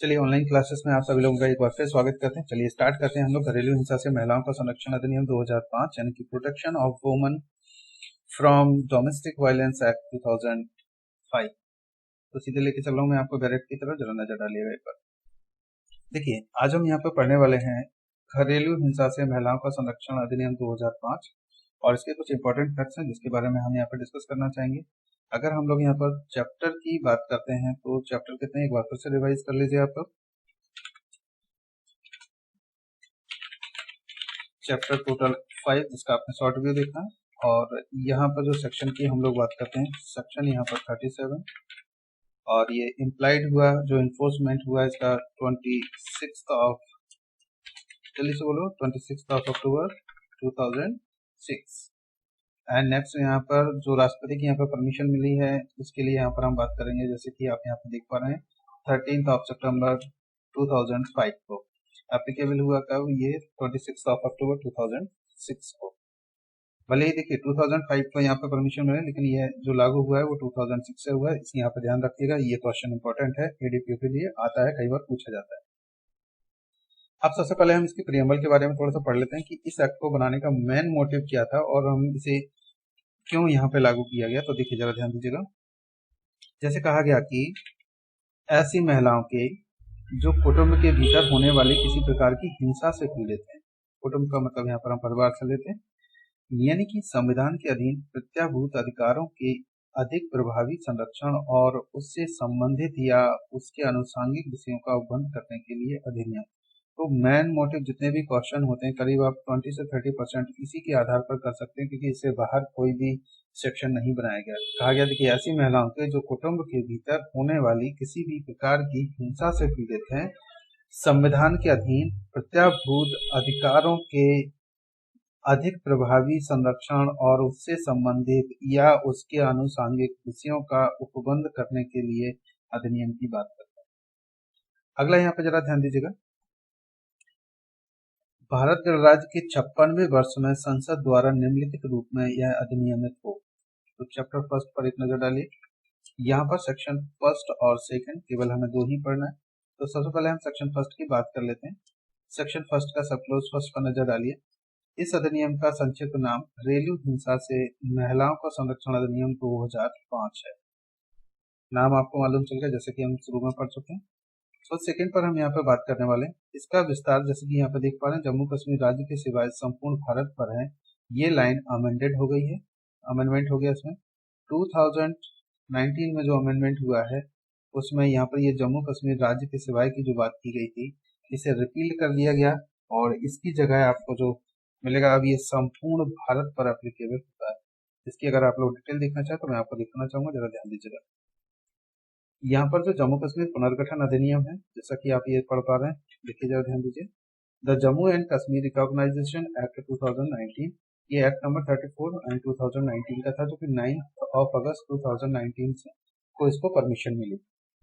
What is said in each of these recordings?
चलिए online classes में आप सभी लोगों का एक बार फिर स्वागत करते हैं। चलिए स्टार्ट करते हैं हम लोग घरेलू हिंसा से महिलाओं का संरक्षण अधिनियम 2005 यानी कि protection of woman from domestic violence act 2005। तो सीधे लेके चल रहा हूँ मैं आपको डायरेक्ट की तरफ, जरा नजर डालिएगा एक बार। देखिए आज हम यहाँ पे पढ़ने वाले हैं घरेलू हिंसा से महिलाओं का संरक्षण अधिनियम 2005 और इसके कुछ इंपॉर्टेंट फैक्ट्स हैं जिसके बारे में हम यहाँ पर डिस्कस करना चाहेंगे। अगर हम लोग यहाँ पर चैप्टर की बात करते हैं तो चैप्टर कितने एक बार फिर से रिवाइज कर लीजिए आप लोग। चैप्टर टोटल 5 जिसका आपने शॉर्ट व्यू देखा, और यहाँ पर जो सेक्शन की हम लोग बात करते हैं सेक्शन यहाँ पर 37, और ये इम्प्लाइड हुआ जो इन्फोर्समेंट हुआ इसका 26 ऑफ, जल्दी से बोलो, 26 ऑफ अक्टूबर 2006। एंड नेक्स्ट यहाँ पर जो राष्ट्रपति की यहाँ पर परमिशन मिली है उसके लिए यहाँ पर हम बात करेंगे, जैसे कि आप यहाँ पर देख पा रहे हैं 13 ऑफ सितंबर 2005 को एप्लीकेबल हुआ। कब? ये 26 ऑफ अक्टूबर 2006 को। भले ही देखिए 2005 को यहाँ पे परमिशन मिले, लेकिन ये जो लागू हुआ है वो 2006 से हुआ है, इसलिए यहाँ पे ध्यान रखिएगा। ये क्वेश्चन इंपॉर्टेंट है, एडीपीओ के लिए आता है, कई बार पूछा जाता है। अब सबसे पहले हम इसके प्रियम्बल के बारे में थोड़ा सा पढ़ लेते हैं कि इस एक्ट को बनाने का मेन मोटिव क्या था और हम इसे क्यों यहाँ पे लागू किया गया। तो देखिए जरा ध्यान दीजिएगा। जैसे कहा गया कि ऐसी महिलाओं के जो कुटुंब के भीतर होने वाली किसी प्रकार की हिंसा से पीड़ित हैं, कुटुंब का मतलब यहाँ पर हम परिवार से लेते हैं, यानी कि संविधान के अधीन प्रत्याभूत अधिकारों के अधिक प्रभावी संरक्षण और उससे संबंधित या उसके आनुषंगिक विषयों का उपबंध करने के लिए अधिनियम। तो मेन मोटिव जितने भी क्वेश्चन होते हैं करीब आप 20 से 30% इसी के आधार पर कर सकते हैं, क्योंकि इससे बाहर कोई भी सेक्शन नहीं बनाया गया। कहा गया कि ऐसी महिलाओं के जो कुटुंब के भीतर होने वाली किसी भी प्रकार की हिंसा से पीड़ित हैं, संविधान के अधीन प्रत्याभूत अधिकारों के अधिक प्रभावी संरक्षण और उससे संबंधित या उसके आनुषंगिक विषयों का उपबंध करने के लिए अधिनियम की बात करते हैं। अगला यहाँ पे जरा ध्यान दीजिएगा। भारत गणराज्य के 56वें वर्ष में संसद द्वारा निम्नलिखित रूप में यह अधिनियमित हो। तो चैप्टर फर्स्ट पर एक नजर डालिए। यहाँ पर सेक्शन फर्स्ट और सेकंड केवल हमें दो ही पढ़ना है। तो सबसे पहले हम सेक्शन फर्स्ट की बात कर लेते हैं। सेक्शन फर्स्ट का सब क्लोज फर्स्ट पर नजर डालिए। इस अधिनियम का संक्षिप्त नाम घरेलू हिंसा से महिलाओं का संरक्षण अधिनियम 2005 है। नाम आपको मालूम चल गया, जैसे कि हम शुरू में पढ़ चुके हैं। तो सेकंड पर हम यहाँ पे बात करने वाले हैं। इसका विस्तार जैसे कि यहाँ पे देख पा रहे हैं, जम्मू कश्मीर राज्य के सिवाय संपूर्ण भारत पर है। ये लाइन अमेंडेड हो गई है, अमेंडमेंट हो गया इसमें 2019 में जो अमेंडमेंट हुआ है उसमें यहाँ पर ये जम्मू कश्मीर राज्य के सिवाय की जो बात की गई थी इसे रिपील कर दिया गया, और इसकी जगह आपको जो मिलेगा अब ये संपूर्ण भारत पर एप्लीकेबल होता है। इसकी अगर आप लोग डिटेल देखना चाहें तो मैं आपको दिखाना चाहूंगा, जरा ध्यान दीजिएगा। यहाँ पर जो जम्मू कश्मीर पुनर्गठन अधिनियम है, जैसा कि आप ये पढ़ पा रहे हैं, देखिए जरा ध्यान दीजिए। The Jammu and Kashmir recognisation act 2019, ये एक्ट नंबर 34 एंड 2019 का था, जो कि 9 अगस्त 2019 से को इसको परमिशन मिली।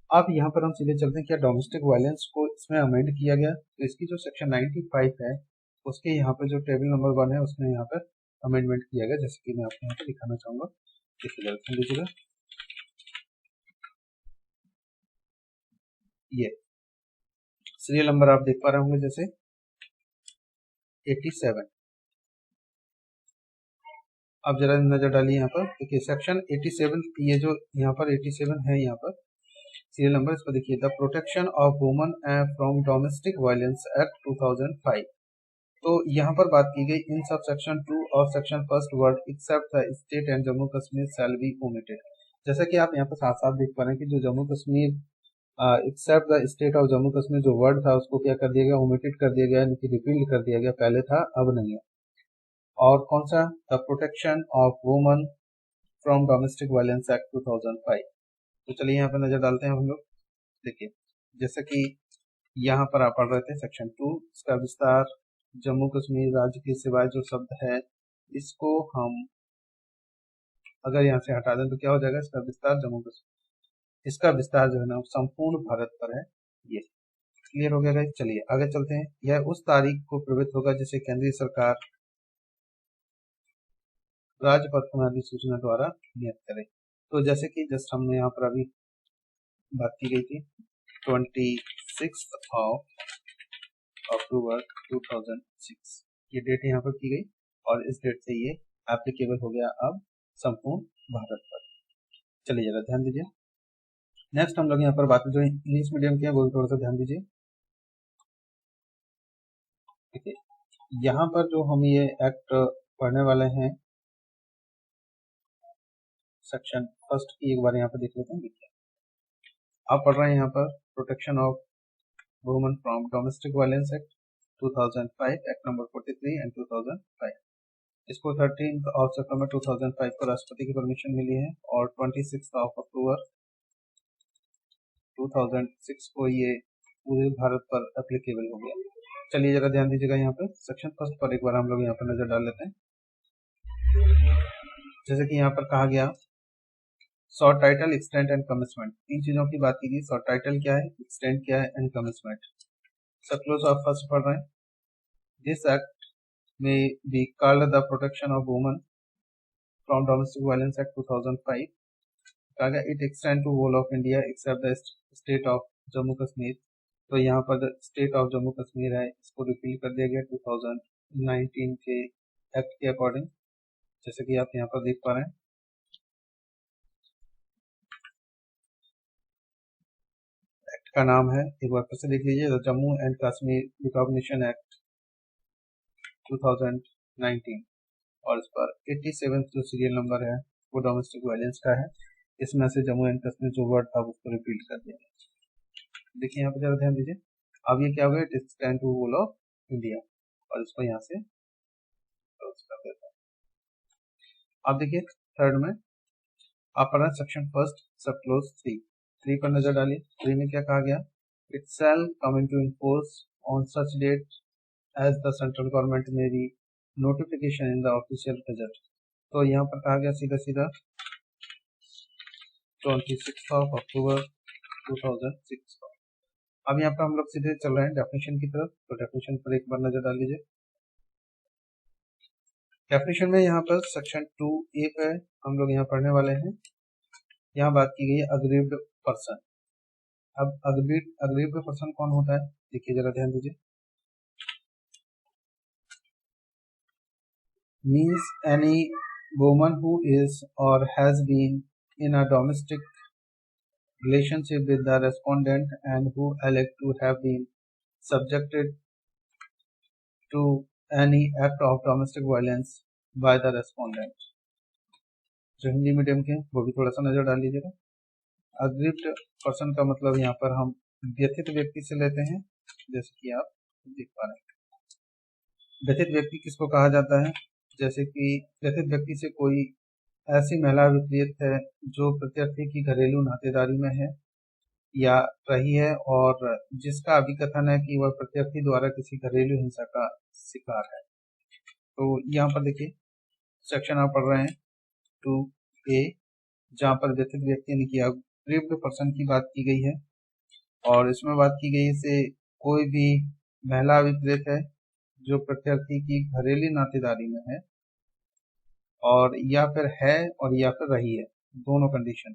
अब यहाँ पर हम सीधे चलते हैं, क्या डोमेस्टिक वायलेंस को इसमें अमेंड किया गया। तो इसकी जो सेक्शन 95 है उसके यहाँ पर जो टेबल नंबर 1 है उसमें यहाँ पर अमेंडमेंट किया गया, जैसे कि मैं आपको यहाँ पर दिखाना चाहूंगा। देखिए जरा ध्यान दीजिएगा। ये सीरियल नंबर आप देख पा रहे होंगे जैसे 87। अब जरा नजर डालिए यहाँ पर, देखिए सेक्शन 87, ये जो यहाँ पर 87 है, यहाँ पर सीरियल नंबर, इसको देखिए। The protection of woman from domestic violence act 2005। तो यहाँ पर बात की गई इन सब सेक्शन 2 और section first word except the state and Jammu Kashmir shall be omitted. जैसा कि आप यहाँ पर साथ साथ देख पा रहे हैं कि जो Jammu Kashmir except the state of Jammu Kashmir जो वर्ड था उसको क्या कर दिया गया, ओमिटेड कर दिया गया, यानी रिपील कर दिया गया। पहले था अब नहीं है। और कौन सा? The protection of woman from domestic violence act 2005। तो चलिए यहाँ पे नजर डालते हैं हम लोग। देखिए जैसे कि यहाँ पर आप पढ़ रहे थे सेक्शन 2, इसका विस्तार जम्मू कश्मीर राज्य के सिवाय जो शब्द है इसको हम अगर यहाँ से हटा दें तो क्या हो जाएगा, इसका विस्तार जम्मू कश्मीर, इसका विस्तार जो है ना संपूर्ण भारत पर है। ये क्लियर हो गया। चलिए आगे चलते हैं। यह उस तारीख को प्रवृत्त होगा जिसे केंद्रीय सरकार राजपत्र अधिसूचना द्वारा नियत करे। तो जैसे कि जस्ट हमने यहाँ पर अभी बात की गई थी 26 6 अक्टूबर 2006 ये डेट यहाँ पर की गई और इस डेट से ये एप्लीकेबल हो गया अब संपूर्ण भारत पर। चलिए जरा ध्यान दीजिए। नेक्स्ट हम लोग यहाँ पर बात जो इंग्लिश मीडियम के हैं वो भी थोड़ा सा ध्यान दीजिए। ठीक है, यहाँ पर जो हम ये एक्ट पढ़ने वाले हैं सेक्शन फर्स्ट की एक बार यहाँ पर देख लेते हैं। देखिए आप पढ़ रहे हैं यहाँ पर protection of women from domestic violence act 2005, act number 43 and 2005। इसको 13 सितंबर 2005 को राष्ट्रपति की परमिशन मिली है और 26 अक्टूबर 2006 को ये पूरे भारत पर एप्लीकेबल हो गया। चलिए जरा ध्यान दीजिएगा यहाँ पर सेक्शन फर्स्ट पर एक बार हम लोग यहाँ पर नजर डाल लेते हैं। जैसे कि यहाँ पर कहा गया short title, extent and commitment, तीन चीजों की बात की गई। शॉर्ट टाइटल क्या है, एक्सटेंट क्या है एंड कमिटमेंट। सब क्लोज आप फर्स्ट पढ़ रहे हैं। दिस एक्ट में be called the protection of women from domestic violence act 2005। कहा गया it extend to whole of India except the state of Jammu Kashmir. तो यहाँ पर स्टेट ऑफ जम्मू कश्मीर है, इसको रिपील कर दिया गया 2019 के एक्ट के अकॉर्डिंग, जैसे कि आप यहाँ पर देख पा रहे हैं। एक्ट का नाम है, एक बार फिर से देख लीजिए, the Jammu and Kashmir recognition act 2019 और इस पर 87 जो सीरियल नंबर है वो डोमेस्टिक वायलेंस का है। इसमें से जम्मू एंड कश्मीर जो वर्ड था उसको रिपील कर दिया गया। देखिए यहाँ पर जरा ध्यान दीजिए। अब ये क्या हो गया, it extend to whole of India और इसको यहाँ से क्लोज कर देता है। अब देखिए थर्ड में आप पढ़ रहे हैं सेक्शन फर्स्ट सब क्लोज 3 पर नजर डालिए। 3 में क्या कहा गया, it shall come into in force on such date as the central government may by notification in the official gazette. तो यहाँ पर कहा गया सीधा सीधा 26 अक्टूबर 2006 को। अब यहाँ पर हम लोग सीधे चल रहे हैं डेफिनेशन की तरफ। तो डेफिनेशन पर एक बार नजर डाल लीजिए। डेफिनेशन में यहाँ पर सेक्शन 2A पे हम लोग यहाँ पढ़ने वाले हैं। यहाँ बात की गई है अग्रीव्ड पर्सन। अब अग्रीव्ड पर्सन कौन होता है, देखिए जरा ध्यान दीजिए। Means any woman who is or has been in a domestic relationship with the respondent and who elect to have been subjected to any act of domestic violence by the respondent। जो Hindi medium के वो भी थोड़ा सा नजर डाल लीजिएगा। Aggrieved person का मतलब यहाँ पर हम व्यथित व्यक्ति से लेते हैं, जैसे कि आप देख पा रहे हैं। व्यथित व्यक्ति किसको कहा जाता है, जैसे कि व्यथित व्यक्ति से कोई ऐसी महिला विपरीत है जो प्रत्यर्थी की घरेलू नातेदारी में है या रही है और जिसका अभिकथन है कि वह प्रत्यर्थी द्वारा किसी घरेलू हिंसा का शिकार है। तो यहाँ पर देखिए सेक्शन आप पढ़ रहे हैं 2A, जहाँ पर व्यथित व्यक्ति यानी कि अग्रीव्ड पर्सन की बात की गई है और इसमें बात की गई से कोई भी महिला अभिप्रेत है जो प्रत्यर्थी की घरेलू नातेदारी में है और या फिर है और या फिर रही है, दोनों कंडीशन।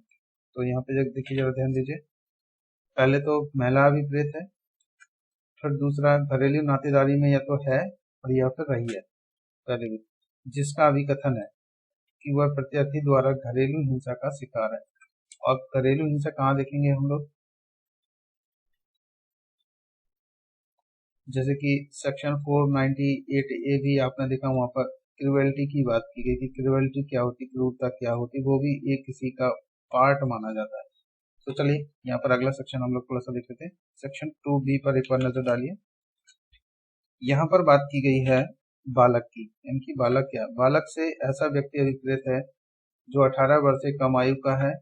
तो यहाँ पे देखिए जरा ध्यान दीजिए। पहले तो महिला अभिप्रेत है, फिर दूसरा घरेलू नातेदारी में या तो है और या फिर रही है, पहले भी जिसका अभिकथन है कि वह प्रत्यर्थी द्वारा घरेलू हिंसा का शिकार है। और घरेलू हिंसा कहाँ देखेंगे हम लोग, जैसे कि सेक्शन 498A भी आपने देखा, वहां पर क्रूएल्टी की बात की गई कि क्रूएल्टी क्या होती, क्रूरता क्या होती, वो भी एक किसी का पार्ट माना जाता है। तो चलिए यहाँ पर अगला सेक्शन हम लोग थोड़ा सा देख लेते हैं। सेक्शन 2B पर एक बार नजर डालिए। यहाँ पर बात की गई है बालक की, यानी कि बालक क्या, बालक से ऐसा व्यक्ति अभिप्रेत है जो 18 वर्ष से कम आयु का है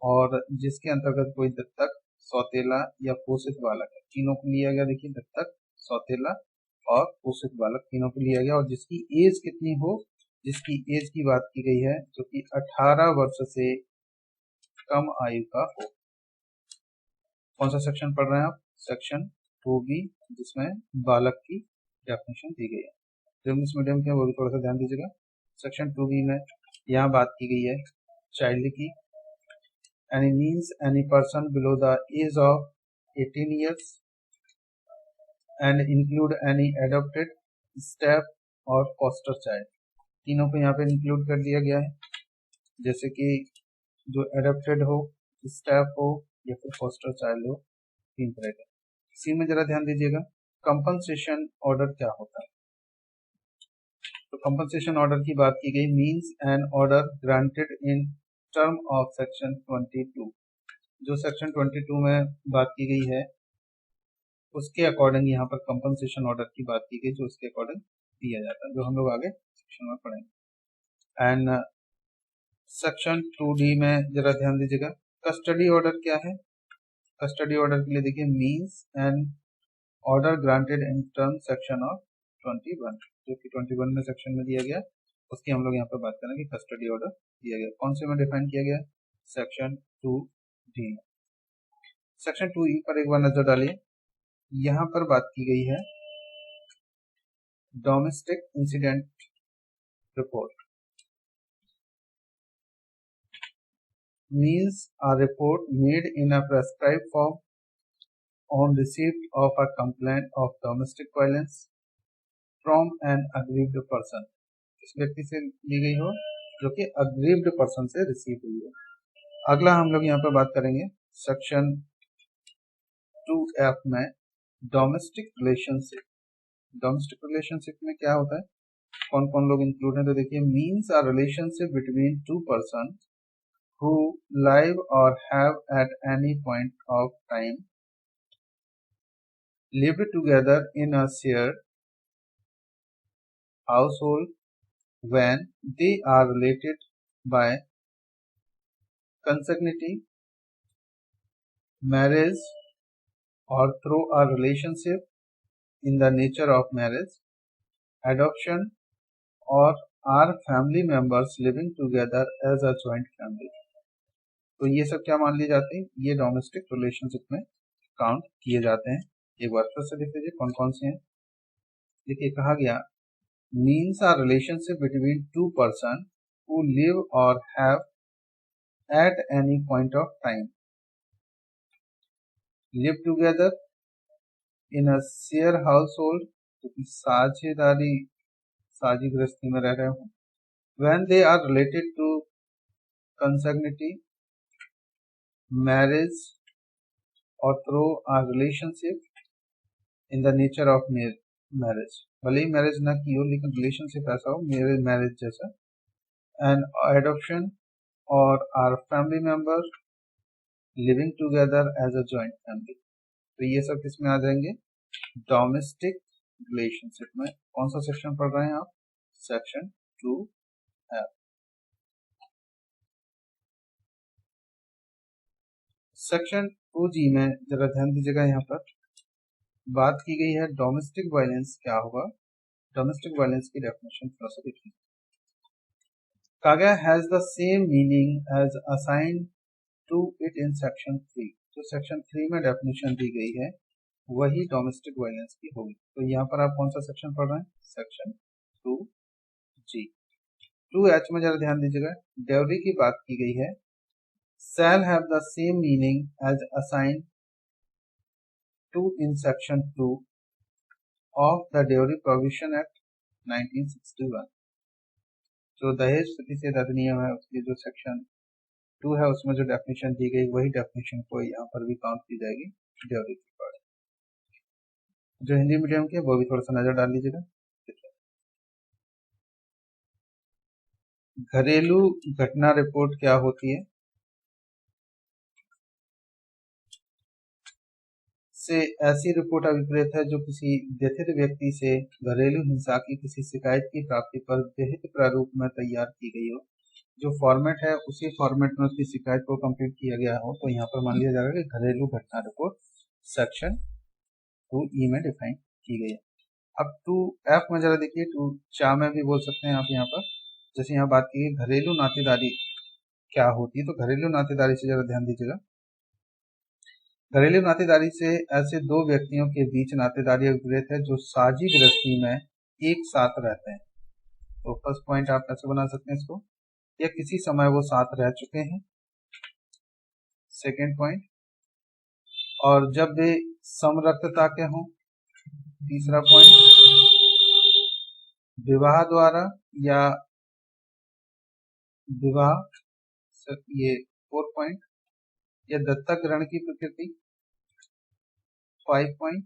और जिसके अंतर्गत कोई दत्तक, सौतेला या पोषित बालक है, तीनों को लिया गया। देखिए दत्तक, सौतेला और पोषित बालक तीनों को लिया गया और जिसकी एज कितनी हो, जिसकी एज की बात की गई है जो कि 18 वर्ष से कम आयु का हो। कौन सा सेक्शन पढ़ रहे हैं आप, सेक्शन 2B, जिसमें बालक की डेफिनेशन दी गई है। जो इंग्लिश मीडियम के वो भी थोड़ा सा ध्यान दीजिएगा। सेक्शन 2B में यहाँ बात की गई है चाइल्ड की। Any means any person below the age of 18 years and include any adopted step और फॉस्टर चाइल्ड, तीनों को यहाँ पे इंक्लूड कर दिया गया है, जैसे कि जो एडॉप्टेड हो, स्टेप हो या फिर फॉस्टर चाइल्ड हो, तीन तरह के। इसी में जरा ध्यान दीजिएगा कंपनसेशन ऑर्डर क्या होता है। तो कंपनसेशन ऑर्डर की बात की गई, means an order granted in term of section 22, जो सेक्शन 22 में बात की गई है उसके अकॉर्डिंग यहाँ पर कंपनसेशन ऑर्डर की बात की गई, जो उसके अकॉर्डिंग दिया जाता है, जो हम लोग आगे सेक्शन में पढ़ेंगे। एंड सेक्शन 2D में जरा ध्यान दीजिएगा कस्टडी ऑर्डर क्या है। कस्टडी ऑर्डर के लिए देखिए means and order granted in term section of 21, जो कि 21 में सेक्शन में दिया गया, उसकी हम लोग यहाँ पर बात करेंगे कस्टडी ऑर्डर दिया गया, कौन से में डिफाइन किया गया, सेक्शन 2D में। सेक्शन 2E पर एक बार नजर डालिए, यहाँ पर बात की गई है domestic incident report, means a report made in a prescribed form on receipt of a complaint of domestic violence from an aggrieved person, इस व्यक्ति से ली गई हो जो कि अग्रीव्ड पर्सन से रिसीव हुई है। अगला हम लोग यहाँ पर बात करेंगे सेक्शन 2F में डोमेस्टिक रिलेशनशिप। डोमेस्टिक रिलेशनशिप में क्या होता है, कौन कौन लोग इंक्लूड हैं, तो देखिए means a relationship between two person who live or have at any point of time lived together in a shared household when they are related by consanguinity, marriage or through a relationship in the nature of marriage, adoption, or are family members living together as a joint family। तो ये सब क्या मान लिए जाते हैं, ये domestic relationship में काउंट किए जाते हैं। एक बार फिर से देख लीजिए कौन कौन से हैं। देखिए कहा गया means are relationship between two person who live or have at any point of time live together in a share household, तो साझेदारी साझी गृहस्थी में रह रहे हो, when they are related to consanguinity, marriage or through a relationship in the nature of marriage, भले ही मैरिज ना की हो लेकिन रिलेशनशिप ऐसा हो मेरे मैरिज जैसा, एंड एडॉप्शन और are family member living together as a joint family. तो ये सब किसमें आ जाएंगे, डोमेस्टिक रिलेशनशिप में। कौन सा सेक्शन पढ़ रहे हैं आप, सेक्शन 2F। सेक्शन 2G में जरा ध्यान दीजिएगा, यहाँ पर बात की गई है डोमेस्टिक वायलेंस क्या होगा। डोमेस्टिक वायलेंस की डेफिनेशन थोड़ा सा देखिए, कहा गया has the same meaning as assigned to it in section 3, जो सेक्शन 3 में डेफिनेशन दी गई है वही डोमेस्टिक वायलेंस की होगी। तो यहाँ पर आप कौन सा सेक्शन पढ़ रहे हैं, सेक्शन 2G। 2H में जरा ध्यान दीजिएगा, ड्यूरी की बात की गई है, shall have the same meaning as assigned to in section 2 of the Dowry Provision Act 1961। जो दहेज प्रतिषेध अधिनियम है उसके जो सेक्शन 2 है उसमें जो डेफिनेशन दी गई वही डेफिनेशन को यहाँ पर भी काउंट की जाएगी ड्यूरी की पार्ट। जो हिंदी मीडियम के वो भी थोड़ा सा नजर डाल लीजिएगा। घरेलू घटना रिपोर्ट क्या होती है, से ऐसी रिपोर्ट अभिप्रेत है जो किसी व्यथित व्यक्ति से घरेलू हिंसा की किसी शिकायत की प्राप्ति पर विहित प्रारूप में तैयार की गई हो, जो फॉर्मेट है उसी फॉर्मेट में उसकी शिकायत को कंप्लीट किया गया हो, तो यहाँ पर मान लिया जाएगा कि घरेलू घटना रिपोर्ट सेक्शन 2E में डिफाइन की गई है। अब 2F में जरा देखिए, 2 में भी बोल सकते हैं आप यहाँ पर, जैसे यहाँ बात की गई घरेलू नातेदारी क्या होती है, तो घरेलू नातेदारी से जरा ध्यान दीजिएगा। घरेलू नातेदारी से ऐसे दो व्यक्तियों के बीच नातेदारी अभिप्रेत है जो साझी गृहस्थी में एक साथ रहते हैं। तो फर्स्ट पॉइंट आप कैसे बना सकते हैं इसको, या किसी समय वो साथ रह चुके हैं। सेकेंड पॉइंट, और जब वे समरक्तता के हों, तीसरा पॉइंट, विवाह द्वारा या विवाह, ये 4 पॉइंट, या दत्तक ग्रहण की प्रकृति 5 पॉइंट,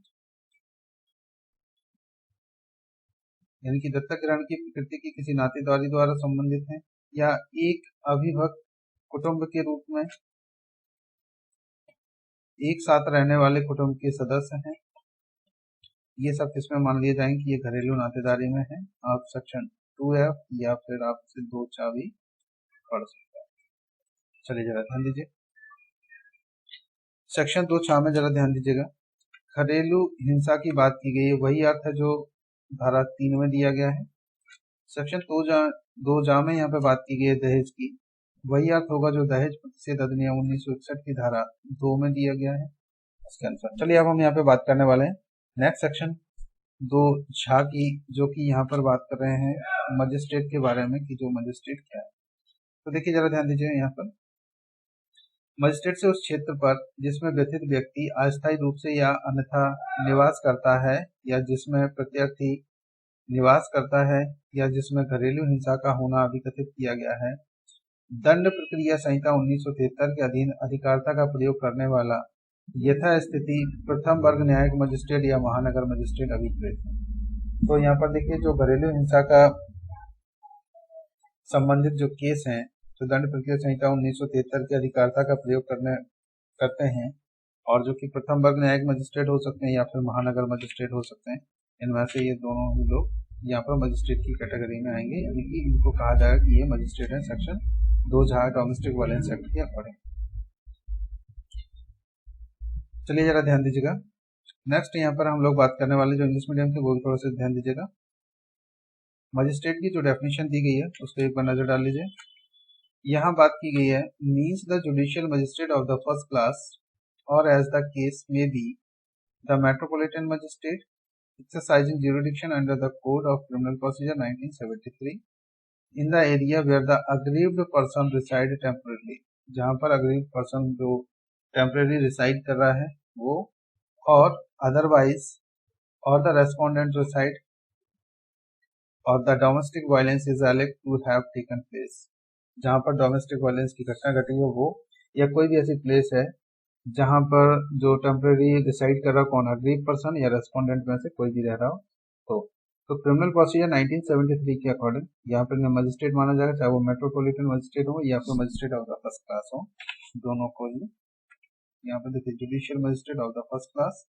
यानी कि दत्तक ग्रहण की प्रकृति की किसी नातेदारी द्वारा संबंधित है, या एक अविभक्त कुटुंब के रूप में एक साथ रहने वाले कुटुंब के सदस्य हैं, ये सब किसमें मान लिए जाएंगे कि ये घरेलू नातेदारी में है। आप सेक्शन 2F या फिर आप इसे 2 भी पढ़ सकते हैं। चलिए जरा ध्यान दीजिए, सेक्शन 2 में जरा ध्यान दीजिएगा, घरेलू हिंसा की बात की गई है, वही अर्थ है जो धारा 3 में दिया गया है। सेक्शन 2 में यहाँ पे बात की गई है दहेज की, वही अर्थ होगा जो दहेज प्रतिषेध अधिनियम 1961 की धारा 2 में दिया गया है उसके अनुसार। चलिए अब हम यहाँ पे बात करने वाले हैं नेक्स्ट सेक्शन 2 की, जो कि यहाँ पर बात कर रहे हैं मजिस्ट्रेट के बारे में कि जो मजिस्ट्रेट क्या है। तो देखिए जरा ध्यान दीजिए, यहाँ पर मजिस्ट्रेट से उस क्षेत्र पर जिसमें व्यथित व्यक्ति अस्थायी रूप से या अन्यथा निवास करता है या जिसमें प्रत्यार्थी निवास करता है या जिसमें घरेलू हिंसा का होना अभिकथित किया गया है, दंड प्रक्रिया संहिता 1973 के अधीन अधिकारिता का प्रयोग करने वाला यथास्थिति प्रथम वर्ग न्यायिक मजिस्ट्रेट या महानगर मजिस्ट्रेट अभिप्रेत है। तो यहाँ पर देखिए जो घरेलू हिंसा का संबंधित जो केस हैं, तो दंड प्रक्रिया संहिता 1973 के अधिकारिता का प्रयोग करते हैं, और जो कि प्रथम वर्ग न्यायिक मजिस्ट्रेट हो सकते हैं या फिर महानगर मजिस्ट्रेट हो सकते हैं, इनमें से ये दोनों ही लोग यहाँ पर मजिस्ट्रेट की कैटेगरी में आएंगे, यानी कि इनको कहा जाएगा कि ये मजिस्ट्रेट है सेक्शन 2 डोमेस्टिक वायलेंस एक्ट के अकॉर्डिंग। चलिए जरा ध्यान दीजिएगा, नेक्स्ट यहाँ पर हम लोग बात करने वाले जो इंग्लिश मीडियम के, वो भी थोड़ा सा ध्यान दीजिएगा। मजिस्ट्रेट की जो डेफिनेशन दी गई है उस पर एक बार नजर डाल लीजिए। यहाँ बात की गई है, means the judicial magistrate of the first class or as the case may be the metropolitan magistrate exercising jurisdiction under the Code of Criminal Procedure 1973 in the area where the aggrieved person reside temporarily, जहाँ पर aggrieved person जो temporarily reside कर रहा है वो, और otherwise or the respondent reside or the domestic violence is alleged to have taken place, जहाँ पर domestic violence की घटना घटी हो वो, या कोई भी ऐसी प्लेस है जहां पर जो टेम्परेरी डिसाइड कर रहा हो कौन, अग्रीव पर्सन या रेस्पोंडेंट में से कोई भी रह रहा हो, तो क्रिमिनल प्रोसीजर 1973 के अकॉर्डिंग यहाँ पर मजिस्ट्रेट माना जाएगा, चाहे वो मेट्रोपॉलिटन मजिस्ट्रेट हो या फिर magistrate of the first class हो, दोनों को ही यहाँ पर देखिए judicial magistrate of the first class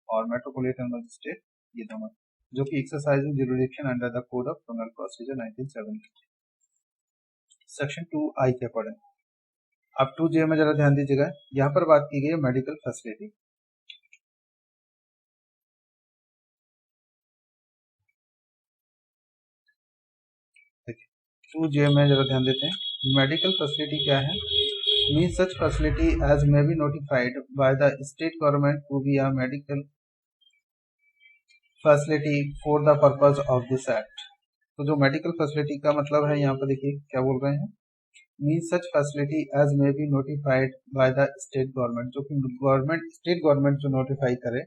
और मेट्रोपॉलिटन मजिस्ट्रेट, ये दोनों जो कि exercising jurisdiction under the code of criminal procedure 1973 section 2I के अकॉर्डिंग। अब 2J में जरा ध्यान दीजिएगा, यहाँ पर बात की गई है मेडिकल फैसिलिटी। देखिए 2J में जरा ध्यान देते हैं, मेडिकल फैसिलिटी क्या है, means such facility as may be notified by the state government to be a medical facility for the purpose of this act. तो जो मेडिकल फैसिलिटी का मतलब है, यहाँ पर देखिए क्या बोल रहे हैं, means such facility as may be notified by the state government, जो कि गवर्नमेंट स्टेट गवर्नमेंट जो नोटिफाई करे,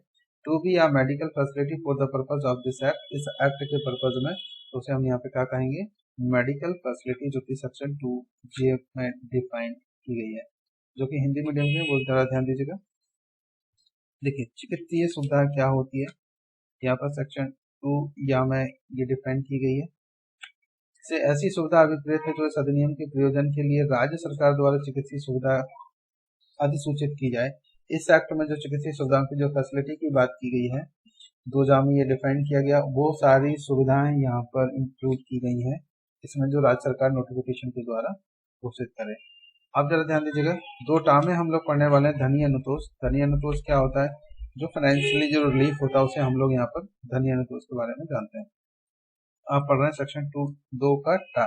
to be a medical facility for the purpose of this act, इस एक्ट के पर्पज में, तो उसे हम यहाँ पे क्या कहेंगे, मेडिकल फैसिलिटी, जो कि सेक्शन 2J में डिफाइन की गई है, जो कि हिंदी मीडियम में, वो जरा ध्यान दीजिएगा। देखिए चिकित्सीय सुविधा क्या होती है, यहाँ पर सेक्शन 2 या में ये डिफाइन की गई है, से ऐसी सुविधा अभिप्रेत है जो इस अधिनियम के प्रयोजन के लिए राज्य सरकार द्वारा चिकित्सीय सुविधा अधिसूचित की जाए। इस एक्ट में जो चिकित्सीय सुविधाओं की जो फैसिलिटी की बात की गई है 2J में ये डिफाइन किया गया, वो सारी सुविधाएं यहाँ पर इंक्लूड की गई हैं, इसमें जो राज्य सरकार नोटिफिकेशन के द्वारा घोषित करे। आप जरा ध्यान दीजिएगा, 2टा में हम लोग पढ़ने वाले हैं धनी अनुतोष। धनी अनुतोष क्या होता है, जो फाइनेंशियली जो रिलीफ होता है उसे हम लोग यहाँ पर धनी अनुतोष के बारे में जानते हैं। आप पढ़ रहे हैं सेक्शन 2 का टा,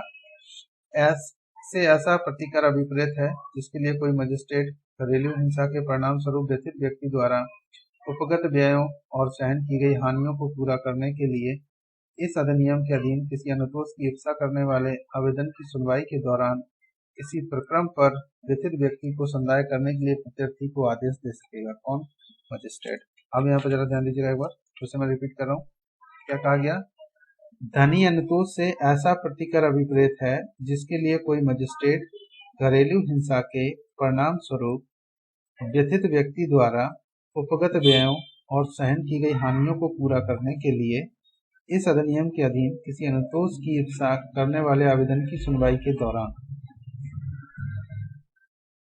से ऐसा प्रतिकार अभिप्रेत है जिसके लिए कोई मजिस्ट्रेट घरेलू हिंसा के परिणाम स्वरूप व्यथित व्यक्ति द्वारा उपगत व्ययों और सहन की गई हानियों को पूरा करने के लिए इस अधिनियम के अधीन किसी अनुतोष की इच्छा करने वाले आवेदन की सुनवाई के दौरान किसी प्रक्रम पर व्यथित व्यक्ति को संदाय करने के लिए प्रत्यार्थी को आदेश दे सकेगा, कौन, मजिस्ट्रेट। अब यहाँ पर जरा ध्यान दीजिएगा एक बार, फिर से मैं रिपीट कर रहा हूँ, क्या कहा गया, धनी अनुतोष से ऐसा प्रतिकर अभिप्रेत है जिसके लिए कोई मजिस्ट्रेट घरेलू हिंसा के परिणाम स्वरूप व्यथित व्यक्ति द्वारा उपगत व्ययों और सहन की गई हानियों को पूरा करने के लिए इस अधिनियम के अधीन किसी अनुतोष की इप्सा करने वाले आवेदन की सुनवाई के दौरान,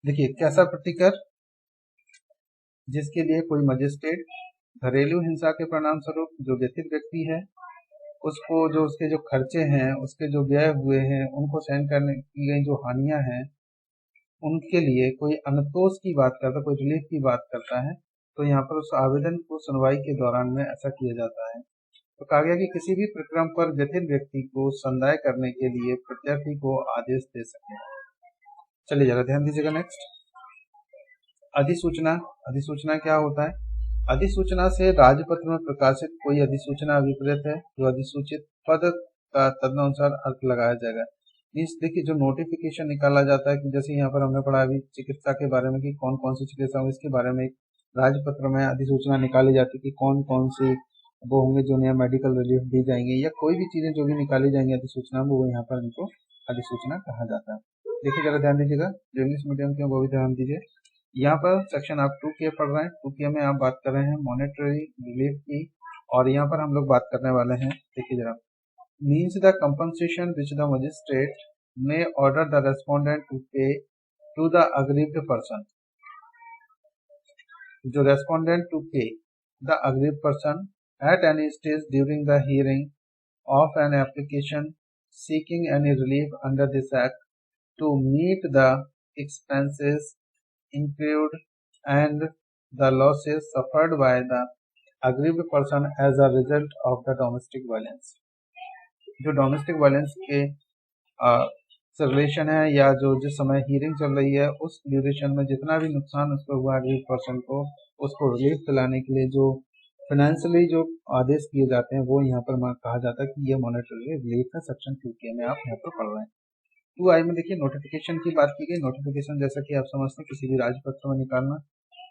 देखिए कैसा प्रतिकर, जिसके लिए कोई मजिस्ट्रेट घरेलू हिंसा के परिणाम स्वरूप जो व्यथित व्यक्ति है उसको जो उसके जो खर्चे हैं, उसके जो व्यय हुए हैं, उनको सहन करने की गई जो हानियां हैं, उनके लिए कोई अनुतोष की बात करता है, कोई रिलीफ की बात करता है, तो यहाँ पर उस आवेदन को सुनवाई के दौरान में ऐसा किया जाता है। तो कहा गया कि किसी भी प्रकरण पर व्यथित व्यक्ति को संदाय करने के लिए प्रत्याशी को आदेश दे सके। चलिए जरा ध्यान दीजिएगा। नेक्स्ट, अधिसूचना। अधिसूचना क्या होता है? अधिसूचना से राजपत्र में प्रकाशित कोई अधिसूचना अभिप्रेत है जो अधिसूचित पद का तदनुसार अर्थ लगाया जाएगा। इस देखिए जो नोटिफिकेशन निकाला जाता है कि जैसे यहाँ पर हमने पढ़ा अभी चिकित्सा के बारे में कि कौन कौन सी चिकित्सा हो, इसके बारे में राजपत्र में अधिसूचना निकाली जाती है कि कौन कौन सी वो होंगे जो नया मेडिकल रिलीफ दी जाएंगे या कोई भी चीजें जो भी निकाली जाएंगी अधिसूचना में, वो यहाँ पर इनको अधिसूचना कहा जाता है। देखिए जरा ध्यान दीजिएगा, जो इंग्लिश मीडियम के वो भी ध्यान दीजिए। यहाँ पर सेक्शन आप 2K पढ़ रहे हैं, 2K में आप बात कर रहे हैं मॉनेटरी रिलीफ की, और यहाँ पर हम लोग बात करने वाले हैं, देखिए जरा, means the compensation which the magistrate may order the respondent to pay to the aggrieved person, जो respondent to pay the aggrieved person at any stage during the hearing of an application seeking any relief under this act to meet the expenses incurred and the losses suffered by the aggrieved person as a result of the domestic violence। जो domestic violence के relation है या जो जिस समय hearing चल रही है उस ड्यूरेशन में जितना भी नुकसान उसको हुआ अग्रीड पर्सन को, उसको रिलीफ दिलाने के लिए जो फाइनेंशियली जो आदेश किए जाते हैं वो यहाँ पर कहा जाता है कि ये मॉनेटरी रिलीफ है। सेक्शन 2K में आप यहाँ पर पढ़ रहे हैं। 2I में देखिए नोटिफिकेशन की बात की गई। नोटिफिकेशन जैसा कि आप समझते हैं किसी भी राजपत्र में निकालना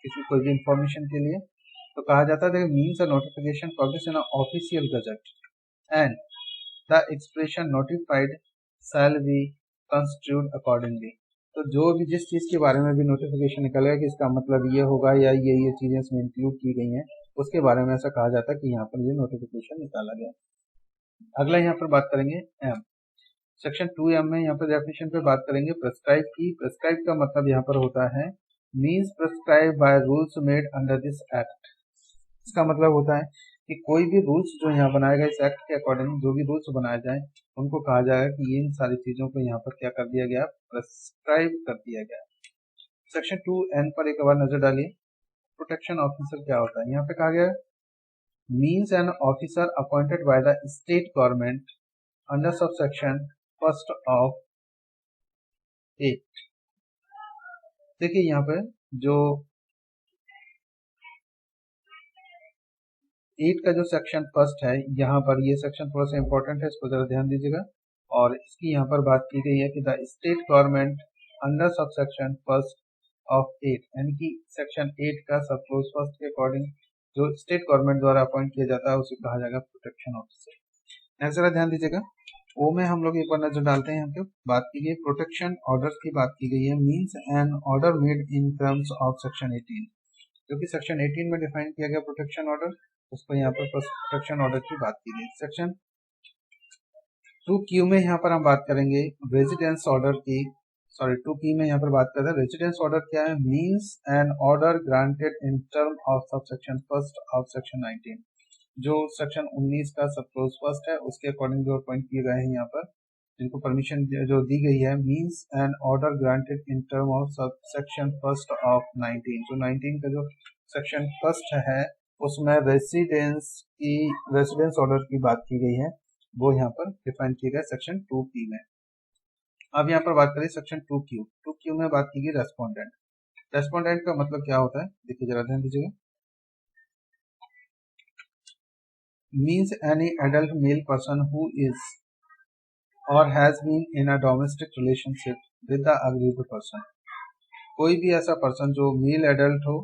किसी कोई भी इंफॉर्मेशन के लिए, तो कहा जाता है means a notification publish in official gazette and the expression notified shall be constitute accordingly. तो जो भी जिस चीज के बारे में भी नोटिफिकेशन निकलेगा कि इसका मतलब ये होगा या ये चीजें इसमें इंक्लूड की गई हैं, उसके बारे में ऐसा कहा जाता है कि यहाँ पर ये नोटिफिकेशन निकाला गया। अगला यहाँ पर बात करेंगे एम, सेक्शन 2M में यहाँ पर डेफिनेशन पे बात करेंगे प्रेस्क्राइब की। प्रेस्क्राइब का मतलब यहाँ पर होता है means prescribe by rules made under this act. इसका मतलब होता है कि कोई भी रूल्स जो यहाँ बनाए गए इस एक्ट के अकॉर्डिंग जो भी रूल्स बनाए जाए उनको कहा जाएगा कि इन सारी चीजों को यहाँ पर क्या कर दिया गया, प्रेस्क्राइब कर दिया गया। सेक्शन 2N पर एक बार नजर डालिए। प्रोटेक्शन ऑफिसर क्या होता है? यहाँ पे कहा गया means an officer appointed by the state government under sub section 1 of 8। देखिए यहाँ पे जो 8 का जो सेक्शन 1 है, यहाँ पर ये सेक्शन थोड़ा सा इंपॉर्टेंट है, इसको जरा ध्यान दीजिएगा। और इसकी यहाँ पर बात की गई है कि the state government under sub section 1 of 8, यानी कि सेक्शन 8 का सब क्लोज 1 के अकॉर्डिंग जो स्टेट गवर्नमेंट द्वारा अपॉइंट किया जाता है उसे कहा जाएगा प्रोटेक्शन ऑफिसर। नेक्स्ट जरा ध्यान दीजिएगा, ओ में हम लोग एक बार नजर डालते हैं। यहाँ पे बात की गई प्रोटेक्शन ऑर्डर की बात की गई है, means an order made in terms of section 18, जो कि सेक्शन 18 में डिफाइन किया गया प्रोटेक्शन ऑर्डर, उसको यहाँ पर प्रोटेक्शन ऑर्डर की बात की गई। सेक्शन 2Q में यहाँ पर हम बात करेंगे रेजिडेंस ऑर्डर की, 2P में यहाँ पर बात करते हैं रेजिडेंस ऑर्डर क्या है, means an order granted in term of sub section 1 of section 19, जो सेक्शन 19 का सब क्लोज 1 है उसके अकॉर्डिंग जो अपॉइंट किए गए हैं यहाँ पर जिनको परमिशन जो दी गई है, means an order granted in term of sub section 1 of 19, जो 19 का जो सेक्शन 1 है उसमें रेसिडेंस ऑर्डर की बात की गई है, वो यहाँ पर डिफाइन किया गया सेक्शन 2P में। अब यहाँ पर बात करें सेक्शन 2Q में बात की गई रेस्पोंडेंट। रेस्पोंडेंट का मतलब क्या होता है, देखिए जरा ध्यान दीजिएगा, means any adult male person who is or has been in a domestic relationship with the aggrieved person। कोई भी ऐसा पर्सन जो मेल एडल्ट हो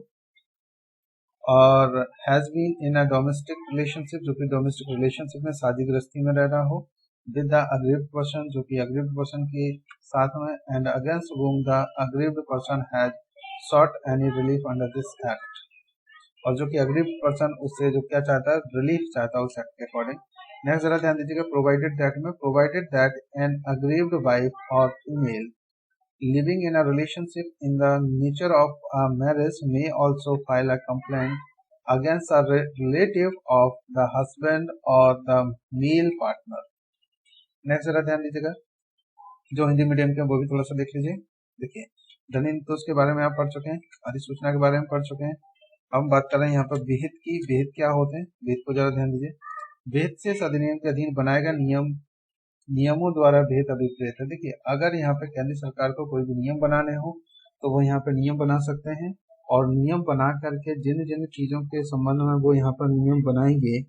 और has been in a domestic relationship, जो कि डोमेस्टिक रिलेशनशिप में शादी गृहस्थी में रह रहा हो, विद द अग्रीव्ड पर्सन, जो कि अग्रीव्ड पर्सन के साथ में, and against whom the aggrieved person has sought any relief under this act, और जो कि अग्रीव्ड पर्सन उससे जो क्या चाहता है, रिलीफ चाहता है उस एक्ट के अकॉर्डिंग। नेक्स्ट जरा ध्यान दीजिएगा, प्रोवाइडेड दैट में, provided that an aggrieved wife और female living in a relationship in the nature of a marriage may also file a complaint against a relative of the husband or the male partner। Next जरा ध्यान दीजिएगा, जो Hindi medium के वो भी थोड़ा सा देख लीजिए। देखिए, धनी इंतोष के बारे में आप पढ़ चुके हैं, अधिसूचना के बारे में पढ़ चुके हैं। हम बात कर रहे हैं यहाँ पर विहित की। विहित क्या होते हैं, विहित को जरा ध्यान दीजिए। विहित से इस अधिनियम के अधीन बनाए गए नियमों द्वारा विहित अभिप्रेत है। देखिए, अगर यहाँ पे केंद्र सरकार को कोई भी नियम बनाने हो तो वो यहाँ पे नियम बना सकते हैं, और नियम बना करके जिन जिन चीजों के संबंध में वो यहाँ पर नियम बनाएंगे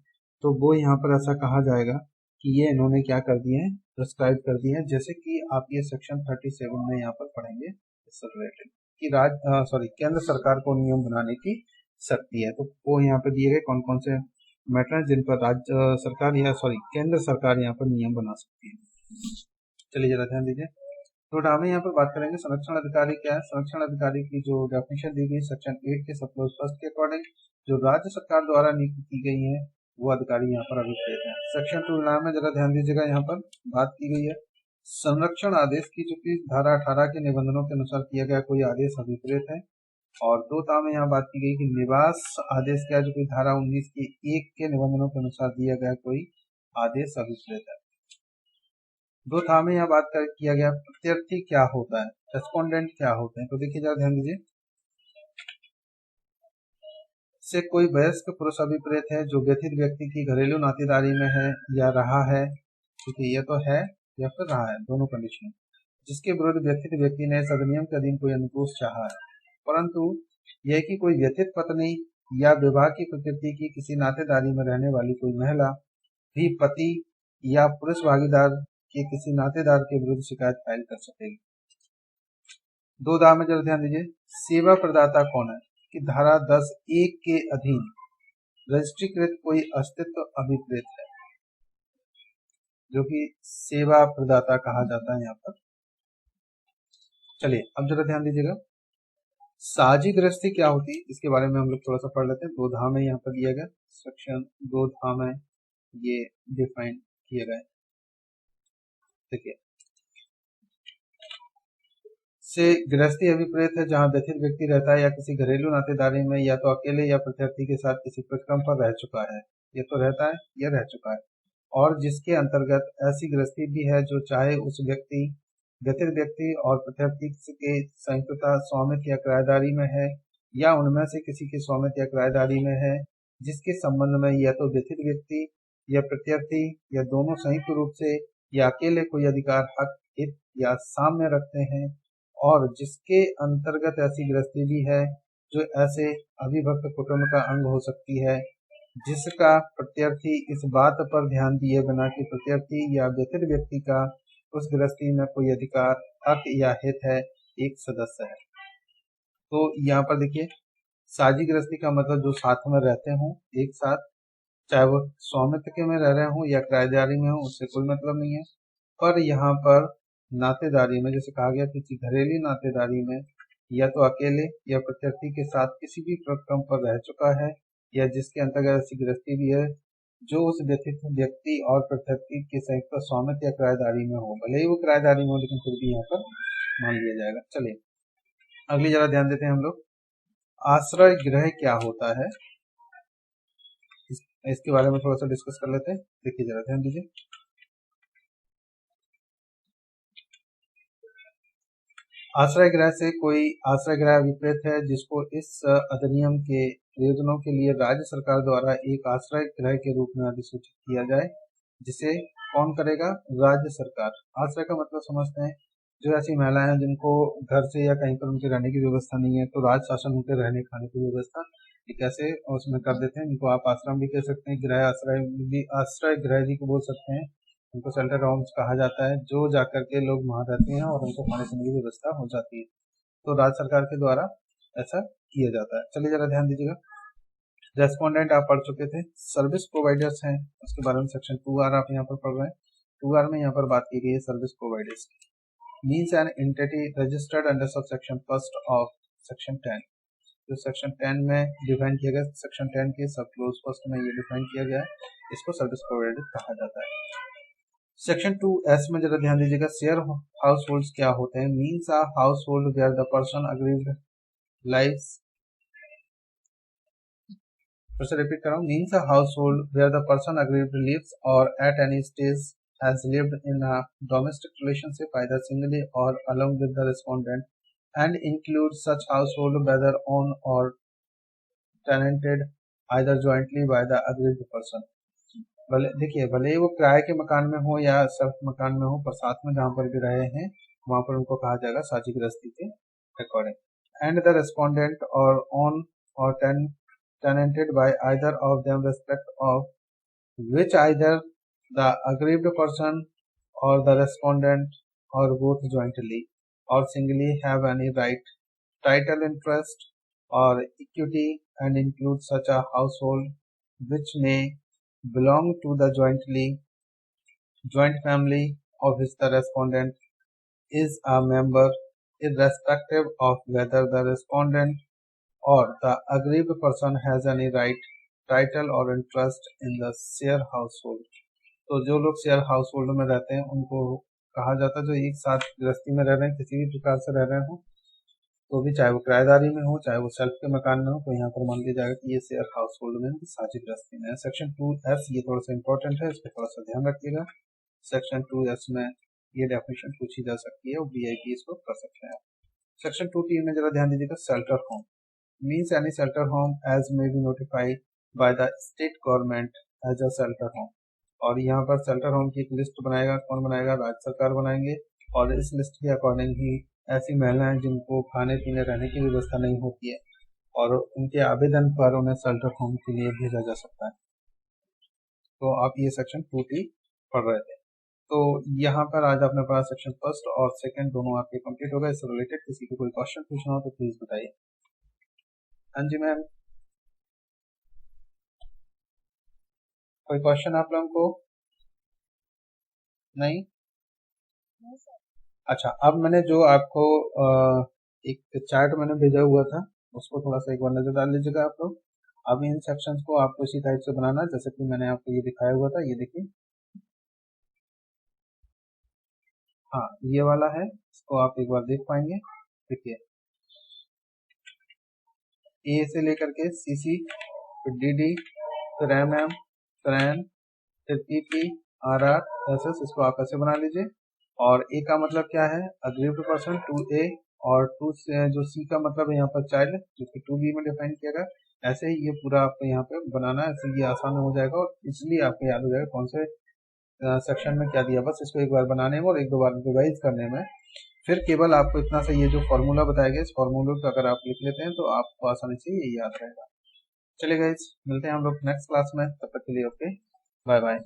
तो वो यहाँ पर ऐसा कहा जाएगा कि ये इन्होंने क्या कर दिए हैं, प्रिस्क्राइब कर दिए हैं। जैसे कि आप ये सेक्शन 37 में यहाँ पर पढ़ेंगे इससे रिलेटेड कि केंद्र सरकार को नियम बनाने की शक्ति है। तो वो यहाँ पे दिए गए कौन कौन से मैटर जिन पर राज्य सरकार या केंद्र सरकार यहाँ पर नियम बना सकती है। चलिए जरा ध्यान दीजिए। तो हम यहाँ पर बात करेंगे संरक्षण अधिकारी क्या है। संरक्षण अधिकारी की जो डेफिनेशन दी गई सेक्शन 8 के सब फर्स्ट के अकॉर्डिंग, जो राज्य सरकार द्वारा नियुक्त की गई है वो अधिकारी यहाँ पर अभिप्रेत है। सेक्शन 2 में जरा ध्यान दीजिएगा, यहाँ पर बात की गई है संरक्षण आदेश की, जो कि धारा 18 के निबंधनों के अनुसार किया गया कोई आदेश अभिप्रेत है। और 2 में यहाँ बात की गई कि निवास आदेश क्या है, जो कि धारा 19 की 1 के निबंधनों के अनुसार दिया गया कोई आदेश अभिप्रेत है। 2 में यहाँ बात किया गया प्रत्यर्थी क्या होता है, रेस्पोंडेंट क्या होते हैं। तो देखिए जरा ध्यान दीजिए, से कोई वयस्क पुरुष अभिप्रेत है जो व्यथित व्यक्ति की घरेलू नातेदारी में है या रहा है, क्योंकि ये तो है या फिर रहा है, दोनों कंडीशन, जिसके विरुद्ध व्यथित व्यक्ति ने इस अधिनियम के अधीन कोई अनुतोष चाहा है, परंतु यह कि कोई व्यथित पत्नी या विवाह की प्रकृति की किसी नातेदारी में रहने वाली कोई महिला भी पति या पुरुष भागीदार के किसी नातेदार के विरुद्ध शिकायत फाइल कर सकेगी। 2 में जरा ध्यान दीजिए, सेवा प्रदाता कौन है कि धारा 10(1) के अधीन रजिस्ट्रीकृत कोई अस्तित्व अभिप्रेत है, जो कि सेवा प्रदाता कहा जाता है यहाँ पर। चलिए अब जरा ध्यान दीजिएगा, साझी गृहस्थी क्या होती है इसके बारे में हम लोग थोड़ा सा पढ़ लेते हैं। 2 में यहाँ पर दिया गया सेक्शन 2 में ये डिफाइन किए गए। देखिए, से गृहस्थी अभिप्रेत है जहाँ व्यथित व्यक्ति रहता है या किसी घरेलू नातेदारी में या तो अकेले या प्रत्यर्थी के साथ किसी प्रक्रम पर रह चुका है, ये तो रहता है या रह चुका है, और जिसके अंतर्गत ऐसी गृहस्थी भी है जो चाहे उस व्यथित व्यक्ति और प्रत्यर्थी के संयुक्तता स्वामित्व या किराएदारी में है या उनमें से किसी के स्वामित्व या किराएदारी में है, जिसके संबंध में या तो व्यथित व्यक्ति या प्रत्यर्थी या दोनों संयुक्त रूप से या अकेले कोई अधिकार, हक, हित या साम्य रखते हैं, और जिसके अंतर्गत ऐसी गृहस्थी भी है जो ऐसे अविभक्त कुटुंब का अंग हो सकती है, जिसका प्रत्यर्थी इस बात पर ध्यान दिए बिना कि प्रत्यर्थी या व्यथित व्यक्ति का उस गृहस्थी में कोई अधिकार, हक या हित है, एक सदस्य है। तो यहाँ पर देखिए, साझी गृहस्थी का मतलब जो साथ में रहते हों एक साथ, चाहे वो स्वामित्व के में रह रहे हों या किराएदारी में हो, उससे कोई मतलब नहीं है। पर यहाँ पर नातेदारी में, जैसे कहा गया किसी घरेलू नातेदारी में या तो अकेले या प्रत्यर्थी के साथ किसी भी प्रक्रम पर रह चुका है, या जिसके अंतर्गत ऐसी गृहस्थी भी है जो उस व्यथित व्यक्ति और प्रत्यर्थी के संयुक्त स्वामित्व या किराएदारी में हो, भले ही वो किराएदारी में हो लेकिन फिर भी यहाँ पर मान लिया जाएगा। चलिए अगली जरा ध्यान देते हैं हम लोग, आश्रय गृह क्या होता है, इसके बारे में थोड़ा सा डिस्कस कर लेते हैं। देखिए जरा ध्यान दीजिए, आश्रय गृह से कोई आश्रय गृह अभिप्रेत है जिसको इस अधिनियम के प्रयोजनों के लिए राज्य सरकार द्वारा एक आश्रय गृह के रूप में अधिसूचित किया जाए, जिसे कौन करेगा, राज्य सरकार। आश्रय का मतलब समझते हैं, जो ऐसी महिलाएं हैं जिनको घर से या कहीं पर उनके रहने की व्यवस्था नहीं है, तो राज्य शासन उनके रहने खाने की व्यवस्था कैसे उसमें कर देते हैं। इनको आप आश्रम भी कह सकते हैं, गृह आश्रय भी, आश्रय गृह भी को बोल सकते हैं। उनको शेल्टर होम्स कहा जाता है, जो जाकर के लोग वहां रहते हैं और उनको खाने पीने की व्यवस्था हो जाती है। तो राज्य सरकार के द्वारा ऐसा किया जाता है। चलिए जरा ध्यान दीजिएगा, रेस्पोंडेंट आप पढ़ चुके थे। सर्विस प्रोवाइडर्स हैं, उसके बारे में सेक्शन 2R आप यहाँ पर पढ़ रहे हैं। 2R में यहाँ पर बात की गई है सर्विस प्रोवाइडर्स की। Means an entity registered under sub section 1 of section 10, जो सेक्शन 10 में डिफाइन किया गया, सेक्शन 10 के सब क्लोज 1 में ये डिफाइन किया गया है, इसको सर्विस प्रोवाइडर कहा जाता है। सेक्शन 2S में जरा ध्यान दीजिएगा, शेयर हाउस होल्ड क्या होते हैं। Means a household where the person aggrieved lives, फिर से रिपीट कर रहा हूँ, means a household where the person aggrieved lives or at any stage has lived in a domestic relationship either singly or along with the respondent and includes such household whether owned or tenanted either jointly by the aggrieved person। भले देखिए, भले ही वो किराए के मकान में हो या सिर्फ मकान में हो, पर साथ में जहाँ पर भी रहे हैं वहां पर उनको कहा जाएगा साझी गृहस्थी के अकॉर्डिंग। एंड द रेस्पोंडेंट और ओन और tenanted by either of them respect of which either the aggrieved person or the respondent or both jointly or singly have any right, title, interest or equity and include such a household which may belong to the joint family of which the respondent is a member, irrespective of whether the respondent or the aggrieved person has any right, title or interest in the share household। तो जो लोग share household में रहते हैं उनको कहा जाता है, जो एक साथ गृहस्थी में रह रहे हैं, किसी भी प्रकार से रह रहे हो, तो भी चाहे वो किराएदारी में हो चाहे वो सेल्फ के मकान में हो, तो यहाँ पर मान लिया जाएगा कि ये शेयर हाउसहोल्ड में साझी गृहस्थी में है। सेक्शन 2S ये थोड़ा सा इंपॉर्टेंट है, इस पर थोड़ा सा ध्यान रखिएगा। सेक्शन 2S में ये डेफिनेशन पूछी जा सकती है और VIP इसको कर सकते हैं। सेक्शन 2T में जरा ध्यान दीजिएगा, shelter home means any shelter home as may be notified by the state government as a shelter home। और यहाँ पर शेल्टर होम की एक लिस्ट बनाएगा, कौन बनाएगा? राज्य सरकार बनाएंगे। और इस लिस्ट के अकॉर्डिंग ही ऐसी महिलाएं जिनको खाने पीने रहने की व्यवस्था नहीं होती है और उनके आवेदन पर उन्हें शेल्टर होम के लिए भेजा जा सकता है। तो आप ये सेक्शन 2T पढ़ रहे थे। तो यहाँ पर आज आपने पढ़ा सेक्शन 1 और 2 दोनों आपके कंप्लीट हो गए। इससे रिलेटेड किसी को कोई क्वेश्चन पूछना हो तो प्लीज बताइए। हाँ जी मैम, कोई क्वेश्चन आप लोगों को? नहीं? अच्छा, अब मैंने जो आपको एक चार्ट मैंने भेजा हुआ था उसको थोड़ा सा एक बार नजर डाल लीजिएगा आप लोग। अब इन सेक्शंस को आपको इसी टाइप से बनाना है जैसे कि मैंने आपको ये दिखाया हुआ था। ये देखिए, हाँ ये वाला है, इसको आप एक बार देख पाएंगे। देखिए, ए से लेकर के CC, फिर DD, फिर MM, फिर N, फिर PP, RR, SS, इसको आप ऐसे बना लीजिए। और ए का मतलब क्या है? अग्रीव्ड पर्सन 2A, और 2 जो C का मतलब है यहाँ पर चाइल्ड, जो कि 2B में डिफाइन किया गया। ऐसे ही ये पूरा आपको यहाँ पे बनाना है, ऐसे ये आसान हो जाएगा और इसलिए आपको याद हो जाएगा कौन से सेक्शन में क्या दिया। बस इसको एक बार बनाने में और एक दो बार रिवाइज करने में फिर केवल आपको इतना सा ये जो फॉर्मूला बताया गया, इस फॉर्मूले को अगर आप लिख लेते हैं तो आपको आसानी से ये याद रहेगा। चलिए गाइस, मिलते हैं हम लोग नेक्स्ट क्लास में, तब तक के लिए ओके, बाय बाय।